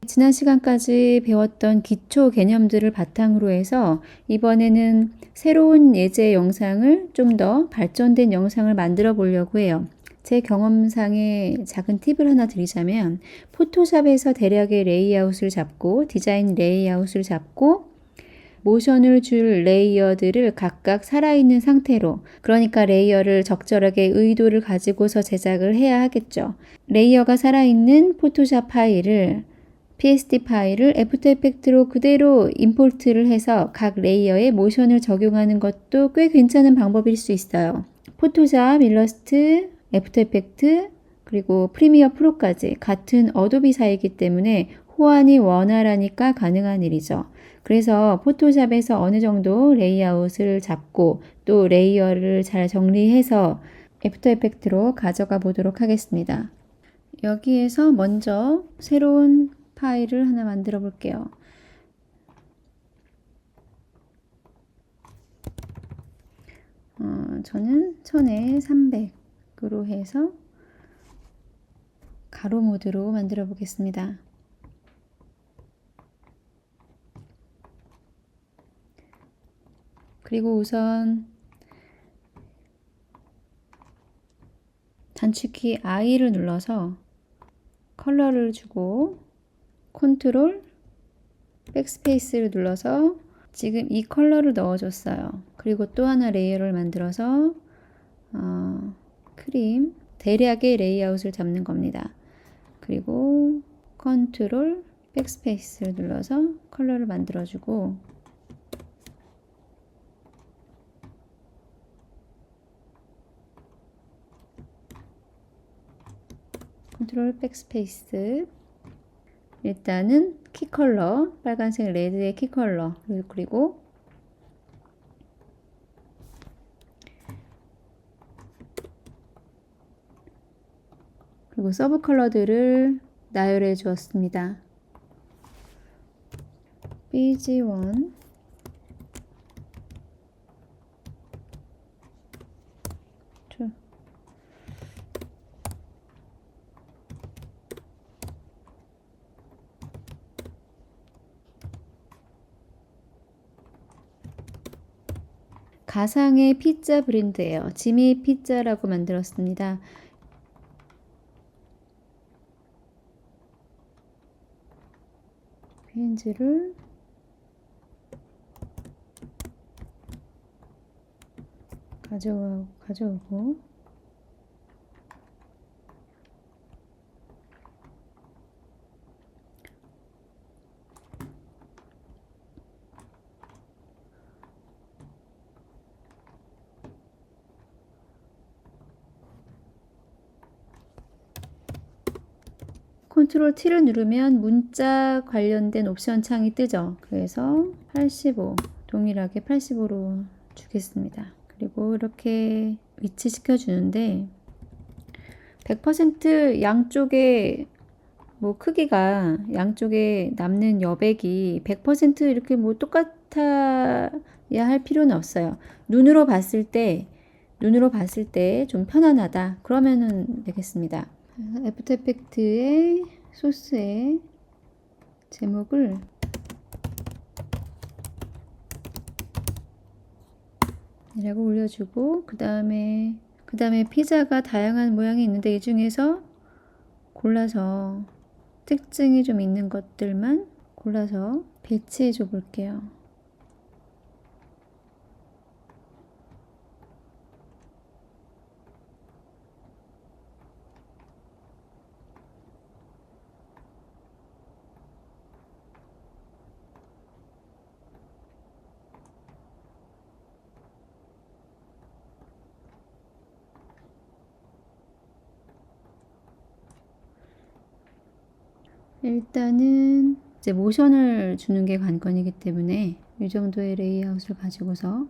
지난 시간까지 배웠던 기초 개념들을 바탕으로 해서 이번에는 새로운 예제 영상을 좀 더 발전된 영상을 만들어 보려고 해요. 제 경험상의 작은 팁을 하나 드리자면 포토샵에서 대략의 레이아웃을 잡고 디자인 레이아웃을 잡고 모션을 줄 레이어들을 각각 살아있는 상태로, 그러니까 레이어를 적절하게 의도를 가지고서 제작을 해야 하겠죠. 레이어가 살아있는 포토샵 파일을 PSD 파일을 애프터 이펙트로 그대로 임포트를 해서 각 레이어에 모션을 적용하는 것도 꽤 괜찮은 방법일 수 있어요. 포토샵, 일러스트, 애프터 이펙트, 그리고 프리미어 프로까지 같은 어도비사이기 때문에 호환이 원활하니까 가능한 일이죠. 그래서 포토샵에서 어느 정도 레이아웃을 잡고 또 레이어를 잘 정리해서 애프터 이펙트로 가져가 보도록 하겠습니다. 여기에서 먼저 새로운 파일을 하나 만들어 볼게요. 저는 1000에 300으로 해서 가로 모드로 만들어 보겠습니다. 그리고 우선 단축키 I를 눌러서 컬러를 주고 컨트롤 백스페이스를 눌러서 지금 이 컬러를 넣어줬어요. 그리고 또 하나 레이어를 만들어서 크림 대략의 레이아웃을 잡는 겁니다. 그리고 컨트롤 백스페이스를 눌러서 컬러를 만들어주고 컨트롤 백스페이스. 일단은 키 컬러 빨간색 레드의 키 컬러, 그리고 서브 컬러들을 나열해 주었습니다. BG1, 가상의 피자 브랜드예요. 지미 피자라고 만들었습니다. 페인지를 가져오고 컨트롤 T를 누르면 문자 관련된 옵션 창이 뜨죠. 그래서 85, 동일하게 85로 주겠습니다. 그리고 이렇게 위치시켜 주는데 100% 양쪽에 크기가 양쪽에 남는 여백이 100% 이렇게 똑같아야 할 필요는 없어요. 눈으로 봤을 때 좀 편안하다. 그러면은 되겠습니다. 애프터 이펙트의 소스의 제목을 이라고 올려주고 그 다음에 피자가 다양한 모양이 있는데 이 중에서 골라서 특징이 좀 있는 것들만 골라서 배치해 줘 볼게요. 일단은 이제 모션을 주는 게 관건이기 때문에 이 정도의 레이아웃을 가지고서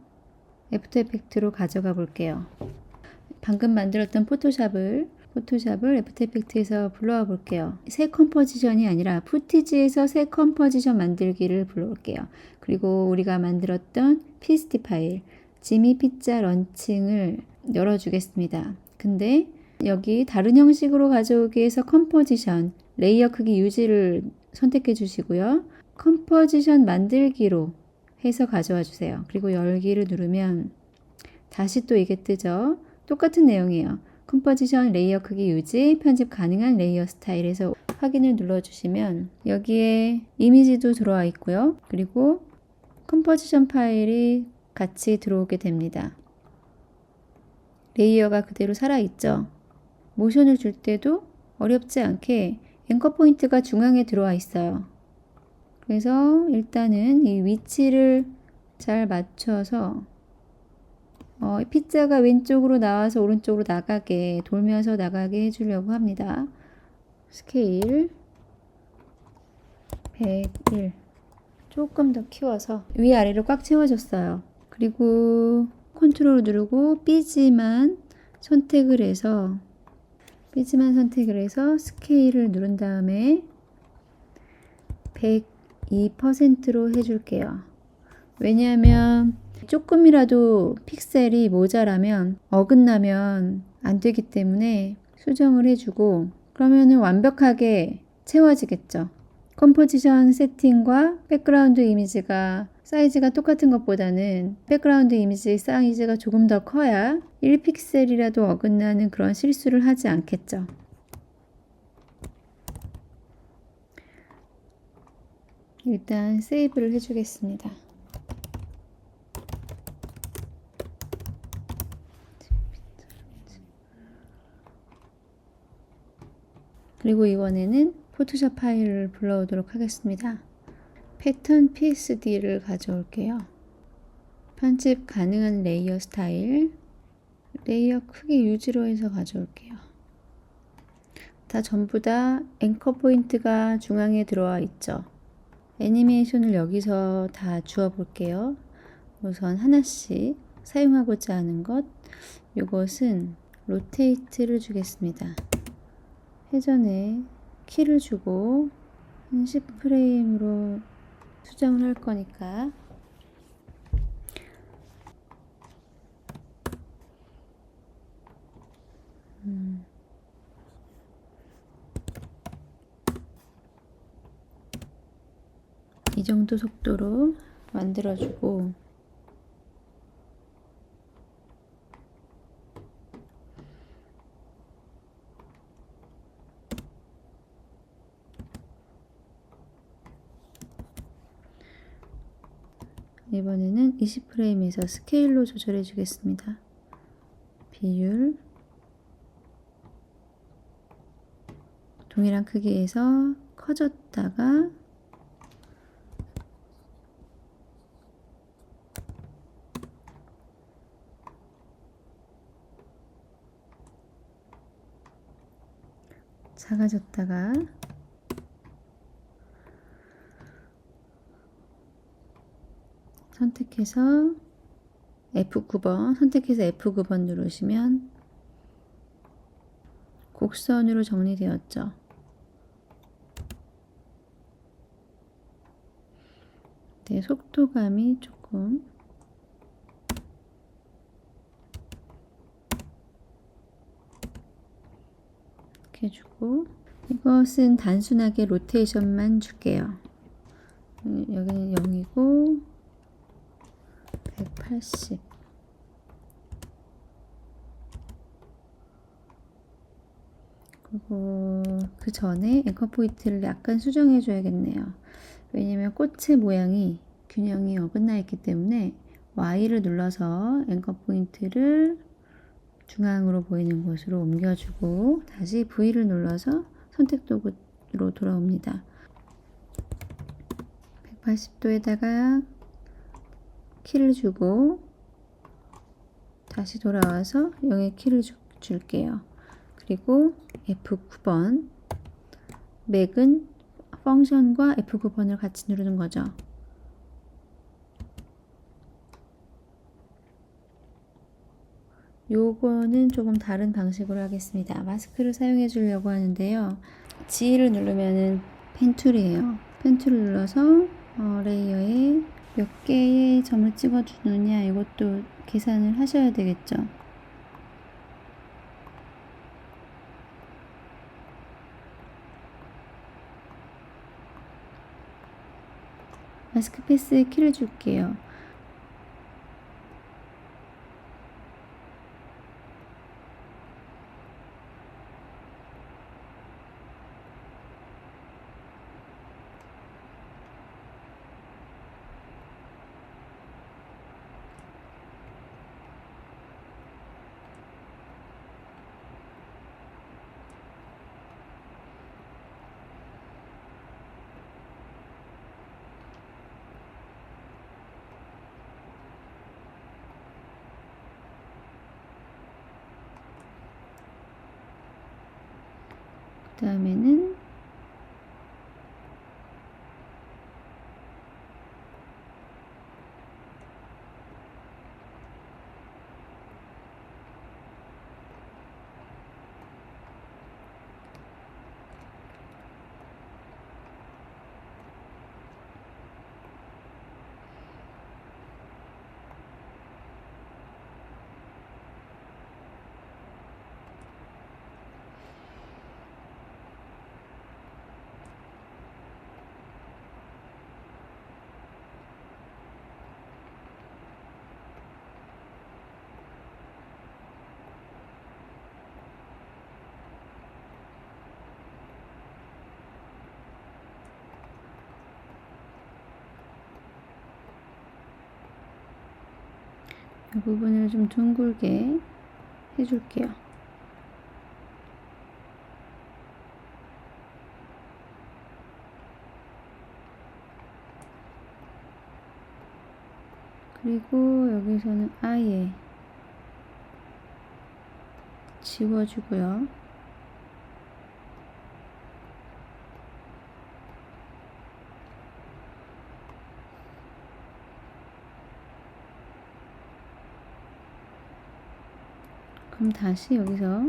애프터 이펙트로 가져가 볼게요. 방금 만들었던 포토샵을 애프터 이펙트에서 불러와 볼게요. 새 컴포지션이 아니라 푸티지에서 새 컴포지션 만들기를 불러올게요. 그리고 우리가 만들었던 PSD 파일 지미 피자 런칭을 열어주겠습니다. 근데 여기 다른 형식으로 가져오기 위해서 컴포지션 레이어 크기 유지를 선택해 주시고요. 컴포지션 만들기로 해서 가져와 주세요. 그리고 열기를 누르면 다시 또 이게 뜨죠. 똑같은 내용이에요. 컴포지션 레이어 크기 유지, 편집 가능한 레이어 스타일에서 확인을 눌러주시면 여기에 이미지도 들어와 있고요. 그리고 컴포지션 파일이 같이 들어오게 됩니다. 레이어가 그대로 살아있죠. 모션을 줄 때도 어렵지 않게 앵커 포인트가 중앙에 들어와 있어요. 그래서 일단은 이 위치를 잘 맞춰서 피자가 왼쪽으로 나와서 오른쪽으로 나가게 돌면서 나가게 해주려고 합니다. 스케일 101 조금 더 키워서 위아래로 꽉 채워줬어요. 그리고 컨트롤 누르고 삐지만 선택을 해서 스케일을 누른 다음에 102%로 해줄게요. 왜냐하면 조금이라도 픽셀이 모자라면 어긋나면 안 되기 때문에 수정을 해주고 그러면은 완벽하게 채워지겠죠. 컴포지션 세팅과 백그라운드 이미지가 사이즈가 똑같은 것보다는 백그라운드 이미지 사이즈가 조금 더 커야 1픽셀이라도 어긋나는 그런 실수를 하지 않겠죠. 일단 세이브를 해주겠습니다. 그리고 이번에는 포토샵 파일을 불러오도록 하겠습니다. 패턴 PSD를 가져올게요. 편집 가능한 레이어 스타일, 레이어 크기 유지로 해서 가져올게요. 다 전부 다 앵커 포인트가 중앙에 들어와 있죠. 애니메이션을 여기서 다 주어 볼게요. 우선 하나씩 사용하고자 하는 것, 이것은 로테이트를 주겠습니다. 회전에 키를 주고 10프레임으로 수정을 할 거니까 이 정도 속도로 만들어주고 이번에는 20프레임에서 스케일로 조절해 주겠습니다. 비율 동일한 크기에서 커졌다가 작아졌다가 선택해서 F9번 누르시면 곡선으로 정리되었죠. 네, 속도감이 조금 이렇게 주고 이것은 단순하게 로테이션만 줄게요. 여기는 0이고 180 그리고 그 전에 앵커 포인트를 약간 수정해 줘야겠네요. 왜냐면 꽃의 모양이 균형이 어긋나 있기 때문에 Y를 눌러서 앵커 포인트를 중앙으로 보이는 곳으로 옮겨주고 다시 V를 눌러서 선택 도구로 돌아옵니다. 180도에다가 키를 주고 다시 돌아와서 0에 키를 줄게요. 그리고 F9번 맥은 펑션과 F9번을 같이 누르는 거죠. 요거는 조금 다른 방식으로 하겠습니다. 마스크를 사용해 주려고 하는데요. G를 누르면은 펜툴이에요. 펜툴을 눌러서 레이어에 몇 개의 점을 찍어 주느냐 이것도 계산을 하셔야 되겠죠. 마스크 패스에 키를 줄게요. 그 다음에는 이 부분을 좀 둥글게 해줄게요. 그리고 여기서는 아예 지워주고요. 그럼 다시 여기서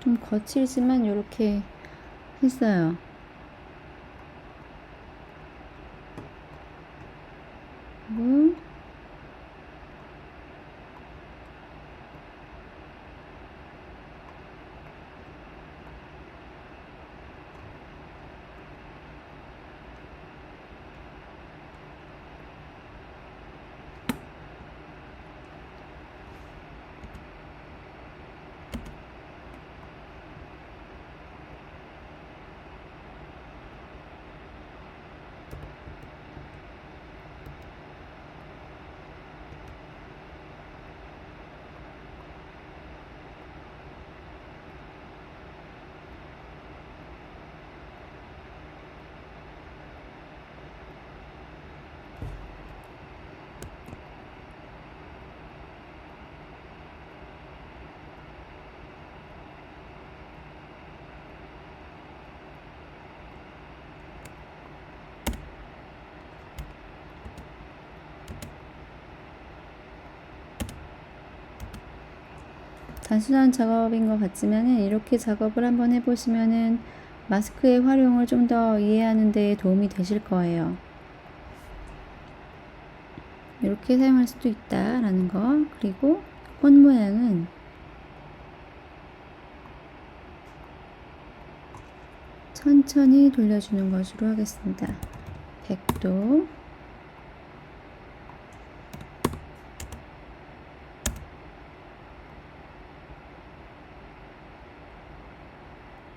좀 거칠지만 이렇게 했어요. 그리고 단순한 작업인 것 같지만은 이렇게 작업을 한번 해보시면은 마스크의 활용을 좀 더 이해하는 데 도움이 되실 거예요. 이렇게 사용할 수도 있다라는 거. 그리고 꽃 모양은 천천히 돌려주는 것으로 하겠습니다. 100도.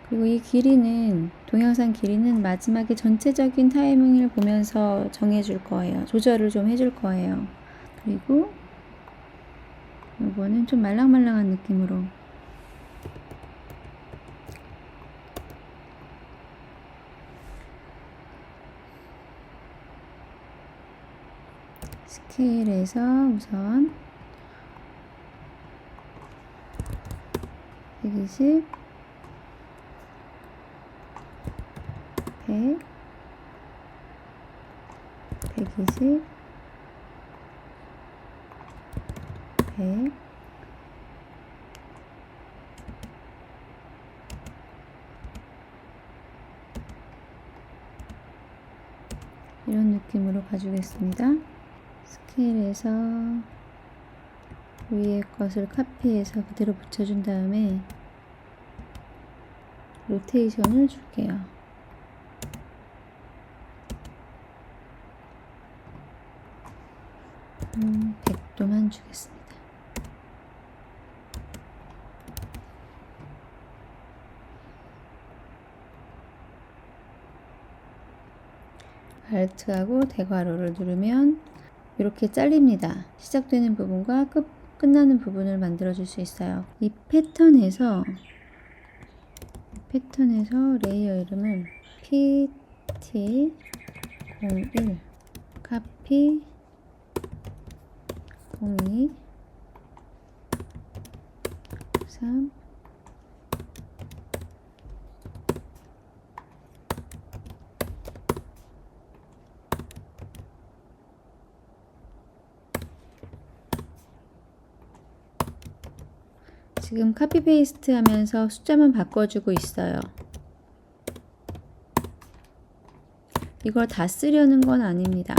그리고 이 길이는, 동영상 길이는 마지막에 전체적인 타이밍을 보면서 정해줄 거예요. 조절을 좀 해줄 거예요. 그리고 이거는 좀 말랑말랑한 느낌으로 스케일에서 우선 120, 100, 120, 100, 이런 느낌으로 가주겠습니다. 스케일에서 위에 것을 카피해서 그대로 붙여준 다음에 로테이션을 줄게요. 100도만 주겠습니다. Alt하고 대괄호를 누르면 이렇게 잘립니다. 시작되는 부분과 끝나는 부분을 만들어 줄 수 있어요. 이 패턴에서 레이어 이름을 PT01 카피 02 3 지금 카피 페이스트 하면서 숫자만 바꿔주고 있어요. 이걸 다 쓰려는 건 아닙니다.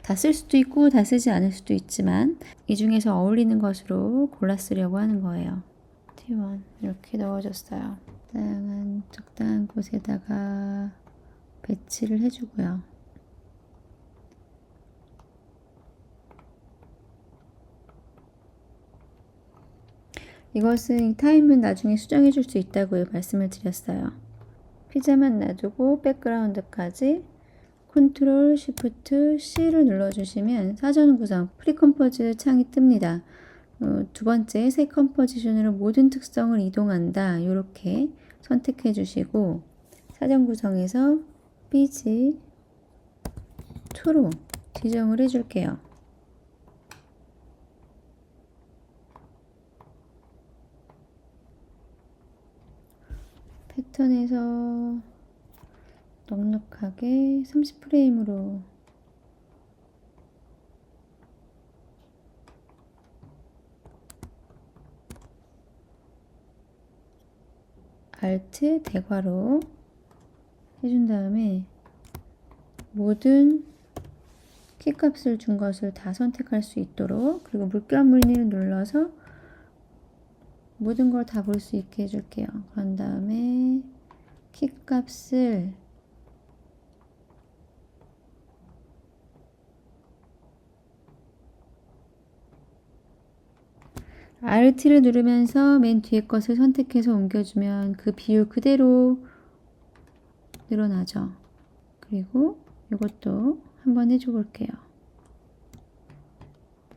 다 쓸 수도 있고 다 쓰지 않을 수도 있지만 이 중에서 어울리는 것으로 골라 쓰려고 하는 거예요. T1 이렇게 넣어줬어요. 적당한 곳에다가 배치를 해주고요. 이것은 이 타임은 나중에 수정해 줄 수 있다고 말씀을 드렸어요. 피자만 놔두고 백그라운드까지 컨트롤 쉬프트 C를 눌러주시면 사전 구성 프리컴포즈 창이 뜹니다. 두 번째 새 컴포지션으로 모든 특성을 이동한다. 이렇게 선택해 주시고 사전 구성에서 BG 2로 지정을 해 줄게요. 패턴에서 넉넉하게 30프레임으로 Alt 대괄호 해준 다음에 모든 키값을 준 것을 다 선택할 수 있도록, 그리고 물결 무늬를 눌러서 모든 걸 다 볼 수 있게 해줄게요. 그런 다음에 키값을 RT를 누르면서 맨 뒤에 것을 선택해서 옮겨주면 그 비율 그대로 늘어나죠. 그리고 이것도 한번 해줘 볼게요.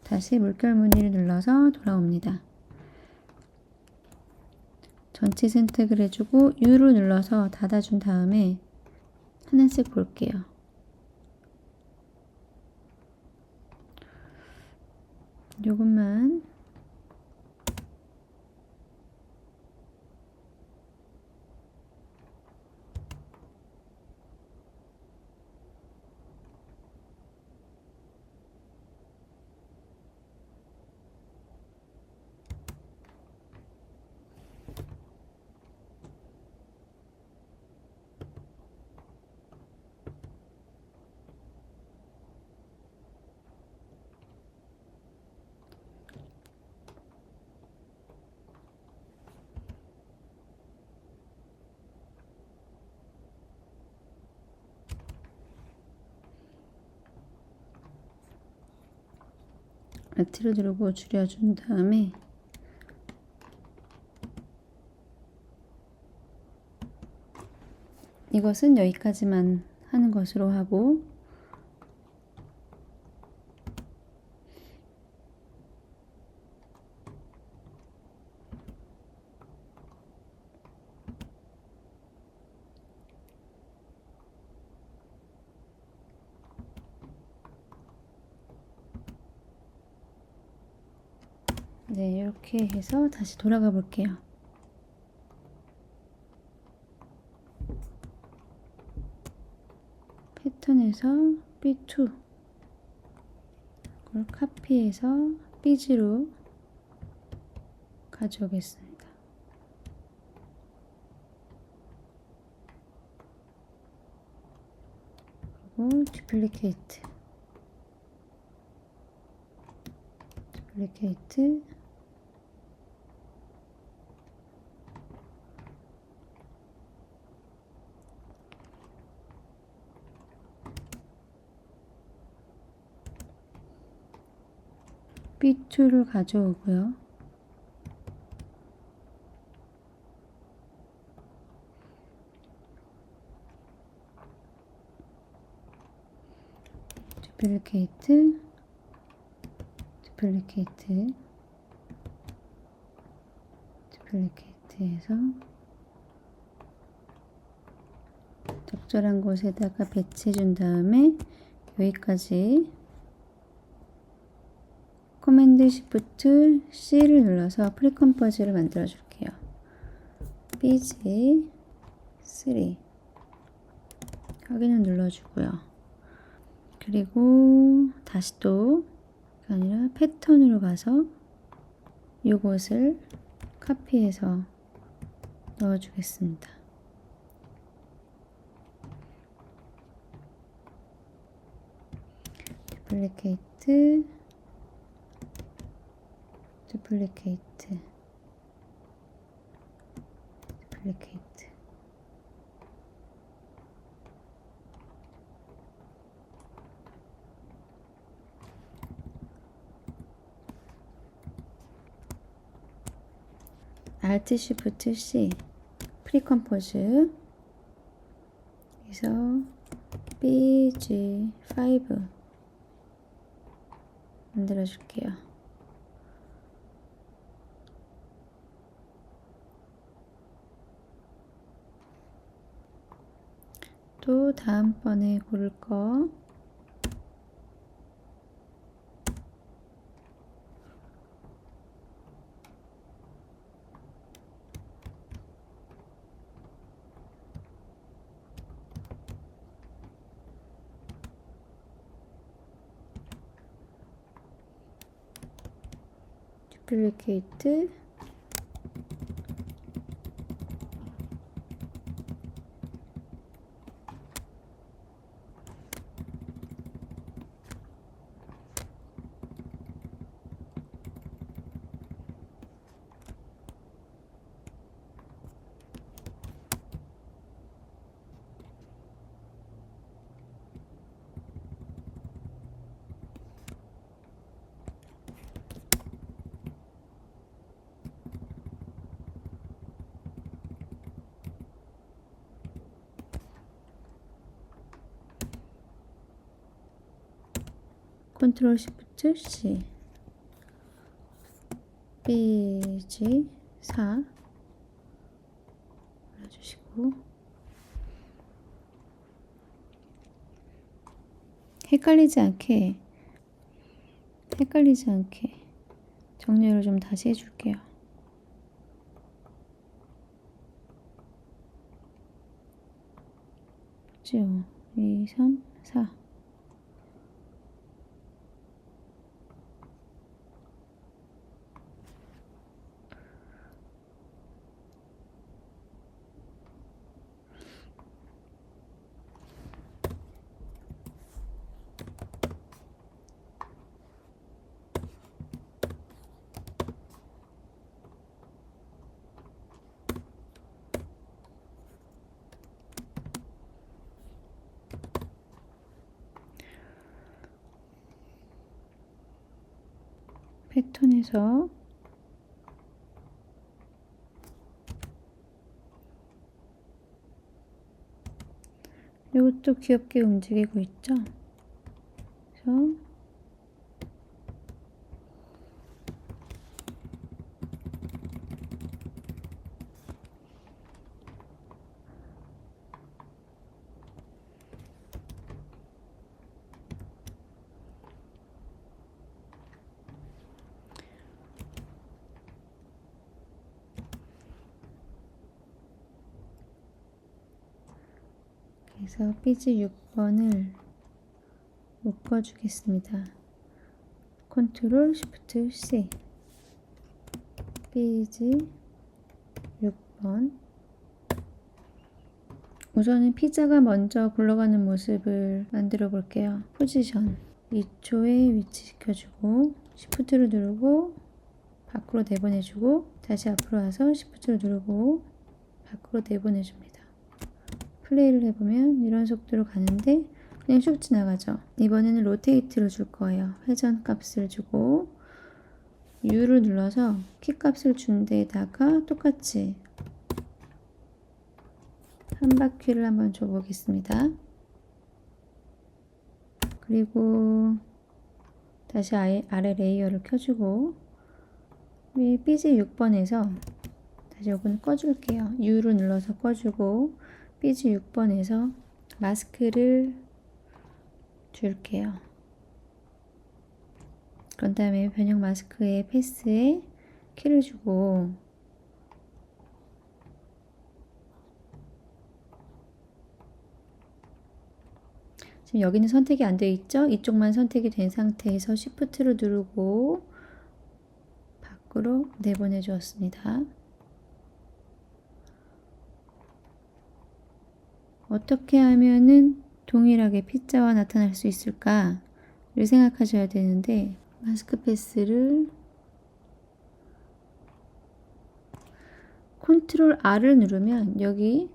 다시 물결 무늬를 눌러서 돌아옵니다. 전체 선택을 해주고 U를 눌러서 닫아준 다음에 하나씩 볼게요. 요것만 알트를 누르고 줄여준 다음에 이것은 여기까지만 하는 것으로 하고, 네, 이렇게 해서 다시 돌아가 볼게요. 패턴에서 B2 그걸 카피해서 삐지로 가져오겠습니다. 그리고 듀플리케이트 B2를 가져오고요. 듀플리케이트 해서 적절한 곳에다가 배치해 준 다음에 여기까지 커맨드 시프트 C를 눌러서 프리컴포즈를 만들어 줄게요. 삐지 3 확인을 눌러주고요. 그리고 다시 또 아니라 패턴으로 가서 이것을 카피해서 넣어주겠습니다. 듀플리케이트 Alt Shift C 프리컴포즈 그래서 BG5 만들어 줄게요. 또 다음번에 고를 거 듀플리케이트 컨트롤 시프트 C BG4 눌러주시고 헷갈리지 않게 정렬을 좀 다시 해줄게요. 그죠? 2, 3, 4 패턴에서 이것도 귀엽게 움직이고 있죠. 그래서 삐지 6번을 묶어주겠습니다. 컨트롤 쉬프트 C 삐지 6번. 우선은 피자가 먼저 굴러가는 모습을 만들어 볼게요. 포지션 2초에 위치시켜주고 쉬프트를 누르고 밖으로 내보내주고 다시 앞으로 와서 쉬프트를 누르고 밖으로 내보내줍니다. 플레이를 해보면 이런 속도로 가는데 그냥 슉 지나가죠. 이번에는 로테이트를 줄 거예요. 회전 값을 주고 U를 눌러서 키 값을 준 데에다가 똑같이 한 바퀴를 한번 줘보겠습니다. 그리고 다시 아래 레이어를 켜주고 삐지 6번에서 다시 이건 꺼줄게요. U를 눌러서 꺼주고 삐지 6번에서 마스크를 줄게요. 그런 다음에 변형 마스크의 패스에 키를 주고 지금 여기는 선택이 안 되어 있죠? 이쪽만 선택이 된 상태에서 Shift를 누르고 밖으로 내보내 주었습니다. 어떻게 하면은 동일하게 피자와 나타날 수 있을까를 생각하셔야 되는데 마스크 패스를 컨트롤 R을 누르면 여기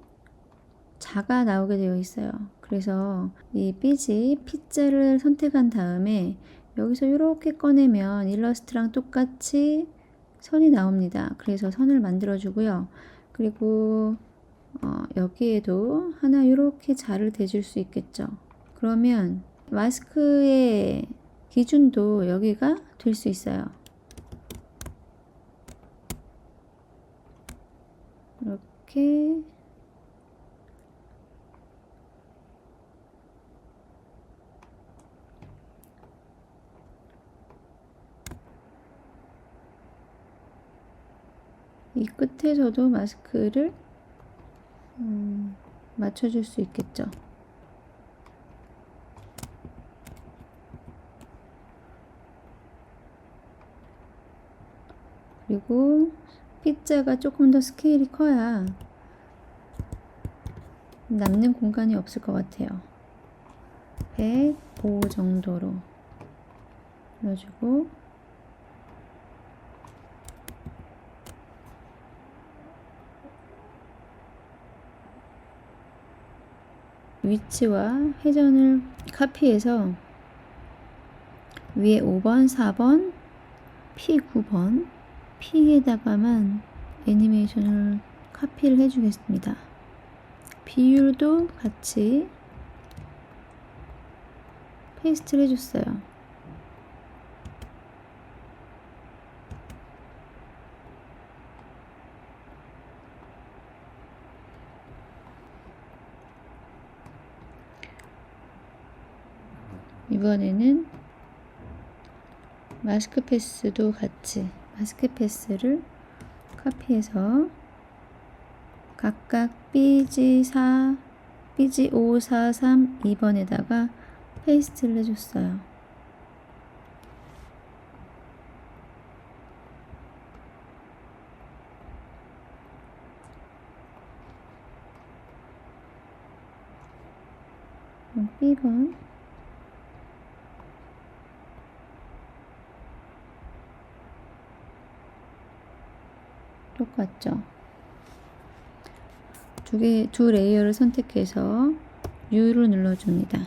자가 나오게 되어 있어요. 그래서 이 삐지 피자를 선택한 다음에 여기서 이렇게 꺼내면 일러스트랑 똑같이 선이 나옵니다. 그래서 선을 만들어 주고요. 그리고 여기에도 하나 이렇게 자를 대줄 수 있겠죠. 그러면 마스크의 기준도 여기가 될 수 있어요. 이렇게 이 끝에서도 마스크를 맞춰줄 수 있겠죠. 그리고 피자가 조금 더 스케일이 커야 남는 공간이 없을 것 같아요. 105 정도로 눌러주고 위치와 회전을 카피해서 위에 5번, 4번, P9번, P에다가만 애니메이션을 카피를 해주겠습니다. 비율도 같이 페이스트를 해줬어요. 이번에는 마스크 패스도 같이 마스크 패스를 카피해서 각각 삐지4, 삐지5, 4, 3, 2번에다가 페이스트를 해줬어요. B번 똑같죠? 두 레이어를 선택해서 U를 눌러줍니다.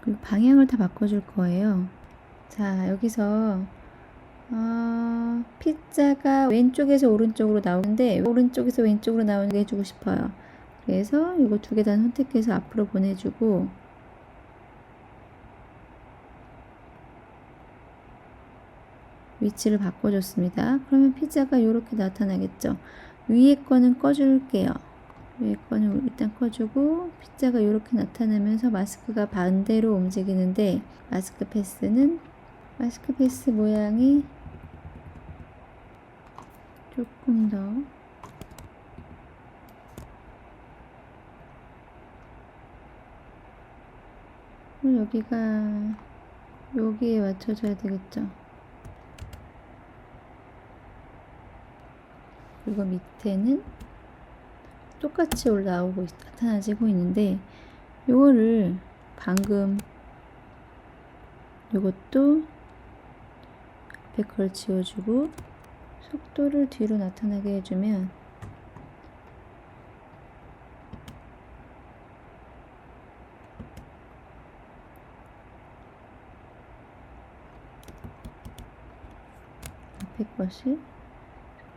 그리고 방향을 다 바꿔줄 거예요. 자, 여기서 피자가 왼쪽에서 오른쪽으로 나오는데 오른쪽에서 왼쪽으로 나오는 게 해주고 싶어요. 그래서 이거 두 개 다 선택해서 앞으로 보내주고 위치를 바꿔줬습니다. 그러면 피자가 이렇게 나타나겠죠. 위에 거는 꺼줄게요. 위에 거는 일단 꺼주고 피자가 이렇게 나타나면서 마스크가 반대로 움직이는데 마스크 패스 모양이 조금 더 여기에 맞춰줘야 되겠죠. 그리고 밑에는 똑같이 나타나지고 있는데 요거를 방금 요것도 앞에 걸 지워주고 속도를 뒤로 나타나게 해주면 앞에 것이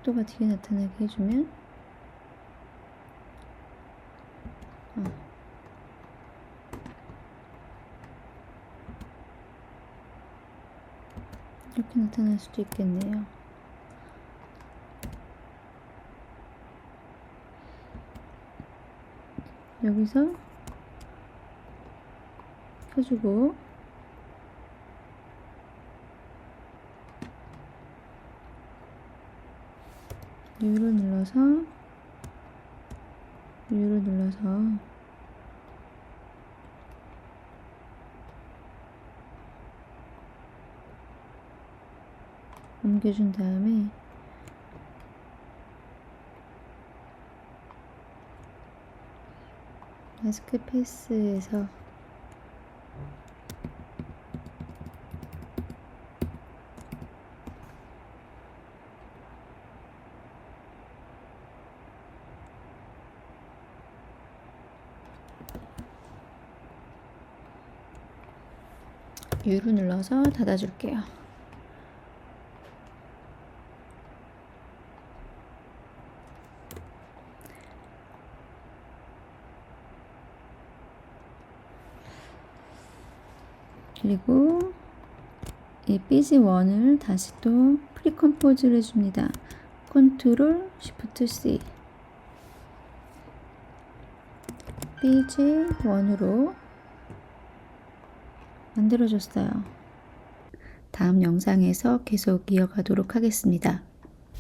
속도가 뒤에 나타나게 해주면 이렇게 나타날 수도 있겠네요. 여기서 켜주고 U를 눌러서 옮겨준 다음에 마스크 패스에서 U를 눌러서 닫아줄게요. 그리고 이 BG1을 다시 또 프리컴포즈를 해줍니다. 컨트롤 쉬프트 C BG1으로 만들어줬어요. 다음 영상에서 계속 이어가도록 하겠습니다.